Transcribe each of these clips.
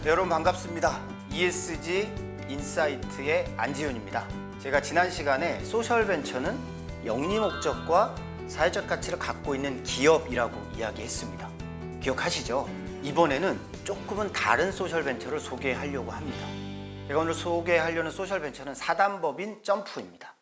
네, 여러분 반갑습니다. ESG 인사이트의 안지훈입니다. 제가 지난 시간에 소셜벤처는 영리 목적과 사회적 가치를 갖고 있는 기업이라고 이야기했습니다. 기억하시죠? 이번에는 조금은 다른 소셜벤처를 소개하려고 합니다. 제가 오늘 소개하려는 소셜벤처는 사단법인 점프입니다.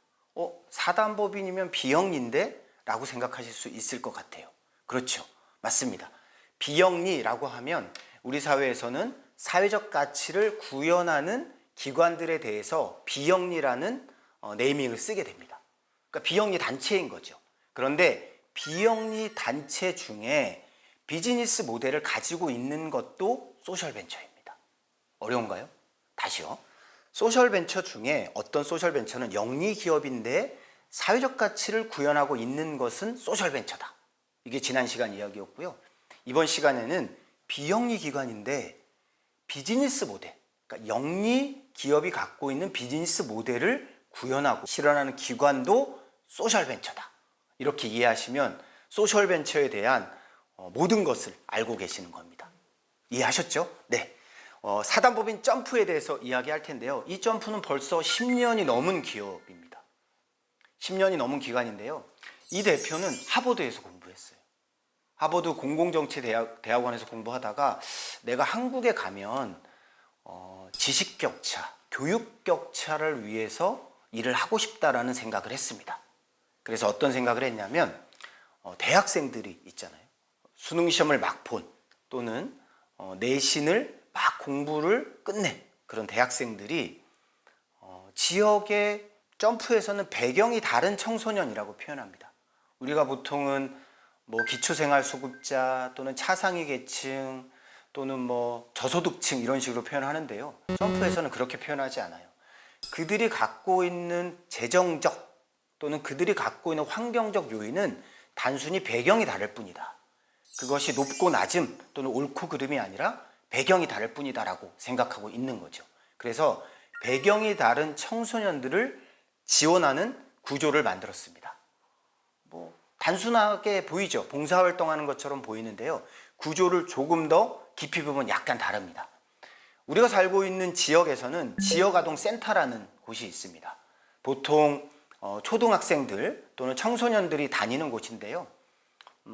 사단법인이면 비영리인데? 라고 생각하실 수 있을 것 같아요. 그렇죠. 맞습니다. 비영리라고 하면 우리 사회에서는 사회적 가치를 구현하는 기관들에 대해서 비영리라는 네이밍을 쓰게 됩니다. 그러니까 비영리 단체인 거죠. 그런데 비영리 단체 중에 비즈니스 모델을 가지고 있는 것도 소셜벤처입니다. 어려운가요? 다시요. 소셜벤처 중에 어떤 소셜벤처는 영리 기업인데 사회적 가치를 구현하고 있는 것은 소셜벤처다. 이게 지난 시간 이야기였고요. 이번 시간에는 비영리 기관인데 비즈니스 모델, 그러니까 영리 기업이 갖고 있는 비즈니스 모델을 구현하고 실현하는 기관도 소셜벤처다. 이렇게 이해하시면 소셜벤처에 대한 모든 것을 알고 계시는 겁니다. 이해하셨죠? 네. 사단법인 점프에 대해서 이야기할 텐데요. 이 점프는 벌써 10년이 넘은 기업입니다. 10년이 넘은 기관인데요. 이 대표는 하버드에서 공부했어요. 하버드 공공정치대학원에서 공부하다가 내가 한국에 가면 지식 격차, 교육 격차를 위해서 일을 하고 싶다라는 생각을 했습니다. 그래서 어떤 생각을 했냐면 대학생들이 있잖아요. 수능 시험을 막 본 또는 내신을 막 공부를 끝낸 그런 대학생들이 지역의 점프에서는 배경이 다른 청소년이라고 표현합니다. 우리가 보통은 기초생활수급자 또는 차상위 계층 또는 저소득층 이런 식으로 표현하는데요. 점프에서는 그렇게 표현하지 않아요. 그들이 갖고 있는 재정적 또는 그들이 갖고 있는 환경적 요인은 단순히 배경이 다를 뿐이다. 그것이 높고 낮음 또는 옳고 그름이 아니라 배경이 다를 뿐이다라고 생각하고 있는 거죠. 그래서 배경이 다른 청소년들을 지원하는 구조를 만들었습니다. 단순하게 보이죠. 봉사활동하는 것처럼 보이는데요. 구조를 조금 더 깊이 보면 약간 다릅니다. 우리가 살고 있는 지역에서는 지역아동센터라는 곳이 있습니다. 보통 초등학생들 또는 청소년들이 다니는 곳인데요.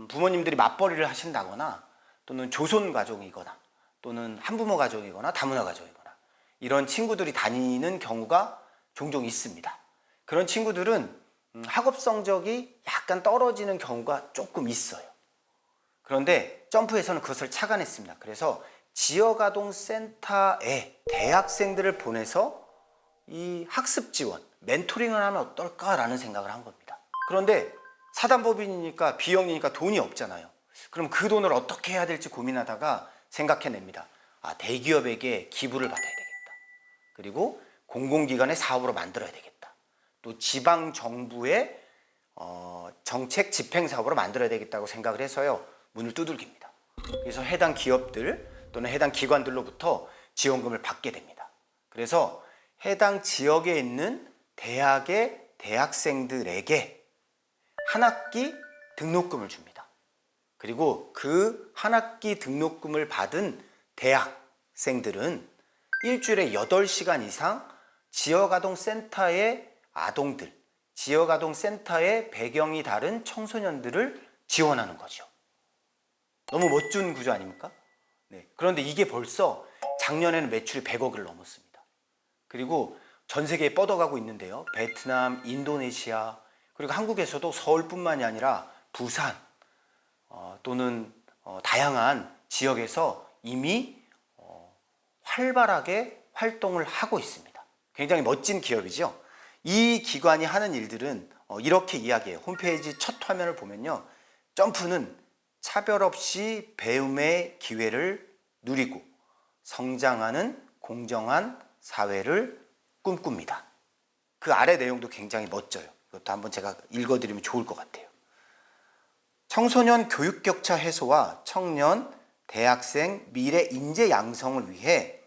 부모님들이 맞벌이를 하신다거나 또는 조손 가족이거나 또는 한부모 가족이거나 다문화 가족이거나 이런 친구들이 다니는 경우가 종종 있습니다. 그런 친구들은 학업 성적이 약간 떨어지는 경우가 조금 있어요. 그런데 점프에서는 그것을 착안했습니다. 그래서 지역아동센터에 대학생들을 보내서 이 학습 지원, 멘토링을 하면 어떨까라는 생각을 한 겁니다. 그런데 사단법인이니까 비영리니까 돈이 없잖아요. 그럼 그 돈을 어떻게 해야 될지 고민하다가 생각해냅니다. 대기업에게 기부를 받아야 되겠다. 그리고 공공기관의 사업으로 만들어야 되겠다. 또 지방정부의 정책 집행사업으로 만들어야 되겠다고 생각을 해서요. 문을 두들깁니다. 그래서 해당 기업들 또는 해당 기관들로부터 지원금을 받게 됩니다. 그래서 해당 지역에 있는 대학의 대학생들에게 한 학기 등록금을 줍니다. 그리고 그 한 학기 등록금을 받은 대학생들은 일주일에 8시간 이상 지역아동센터의 아동들, 지역아동센터의 배경이 다른 청소년들을 지원하는 거죠. 너무 멋진 구조 아닙니까? 네. 그런데 이게 벌써 작년에는 매출이 100억을 넘었습니다. 그리고 전 세계에 뻗어가고 있는데요. 베트남, 인도네시아, 그리고 한국에서도 서울뿐만이 아니라 부산 또는 다양한 지역에서 이미 활발하게 활동을 하고 있습니다. 굉장히 멋진 기업이죠. 이 기관이 하는 일들은 이렇게 이야기해요. 홈페이지 첫 화면을 보면요. 점프는 차별 없이 배움의 기회를 누리고 성장하는 공정한 사회를 꿈꿉니다. 그 아래 내용도 굉장히 멋져요. 이것도 한번 제가 읽어드리면 좋을 것 같아요. 청소년 교육 격차 해소와 청년, 대학생, 미래 인재 양성을 위해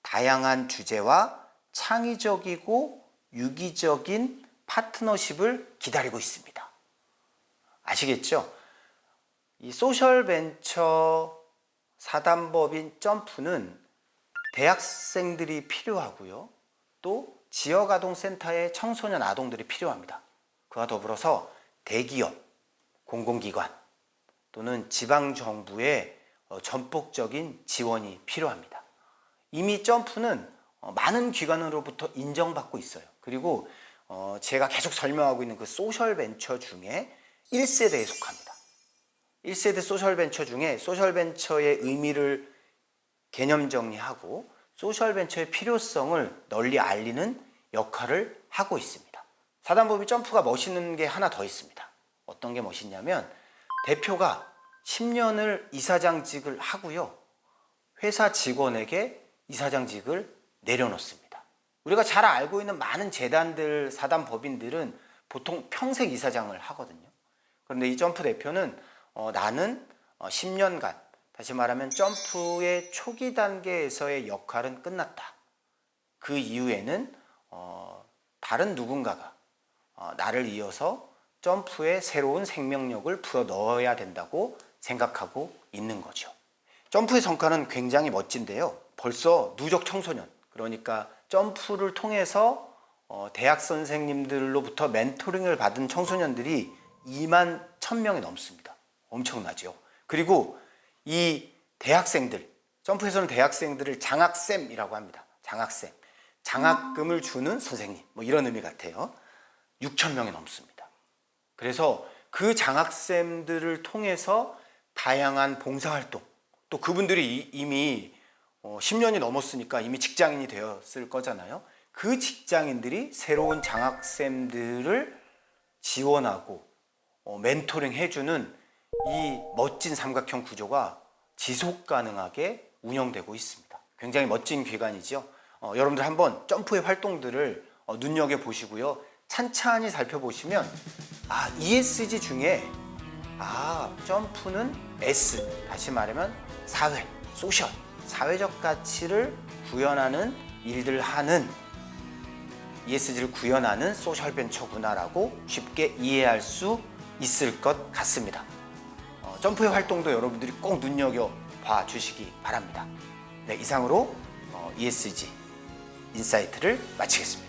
다양한 주제와 창의적이고 유기적인 파트너십을 기다리고 있습니다. 아시겠죠? 이 소셜벤처 사단법인 점프는 대학생들이 필요하고요. 또 지역아동센터의 청소년 아동들이 필요합니다. 그와 더불어서 대기업, 공공기관 또는 지방정부의 전폭적인 지원이 필요합니다. 이미 점프는 많은 기관으로부터 인정받고 있어요. 그리고 제가 계속 설명하고 있는 그 소셜벤처 중에 1세대에 속합니다. 1세대 소셜벤처 중에 소셜벤처의 의미를 개념 정리하고 소셜벤처의 필요성을 널리 알리는 역할을 하고 있습니다. 사단법인 점프가 멋있는 게 하나 더 있습니다. 어떤 게 멋있냐면 대표가 10년을 이사장직을 하고요. 회사 직원에게 이사장직을 내려놓습니다. 우리가 잘 알고 있는 많은 재단들, 사단법인들은 보통 평생 이사장을 하거든요. 그런데 이 점프 대표는 나는 10년간, 다시 말하면 점프의 초기 단계에서의 역할은 끝났다. 그 이후에는 다른 누군가가 나를 이어서 점프에 새로운 생명력을 불어 넣어야 된다고 생각하고 있는 거죠. 점프의 성과는 굉장히 멋진데요. 벌써 누적 청소년, 그러니까 점프를 통해서 대학 선생님들로부터 멘토링을 받은 청소년들이 2만 1,000명이 넘습니다. 엄청나죠. 그리고 이 대학생들, 점프에서는 대학생들을 장학쌤이라고 합니다. 장학쌤. 장학금을 주는 선생님, 뭐 이런 의미 같아요. 6,000명이 넘습니다. 그래서 그 장학쌤들을 통해서 다양한 봉사활동, 또 그분들이 이미 10년이 넘었으니까 이미 직장인이 되었을 거잖아요. 그 직장인들이 새로운 장학쌤들을 지원하고 멘토링 해주는 이 멋진 삼각형 구조가 지속 가능하게 운영되고 있습니다. 굉장히 멋진 기관이죠. 여러분들 한번 점프의 활동들을 눈여겨보시고요. 찬찬히 살펴보시면 ESG 중에 점프는 S, 다시 말하면 사회, 소셜, 사회적 가치를 구현하는 일들 하는 ESG를 구현하는 소셜벤처구나라고 쉽게 이해할 수 있을 것 같습니다. 점프의 활동도 여러분들이 꼭 눈여겨봐 주시기 바랍니다. 네, 이상으로 ESG 인사이트를 마치겠습니다.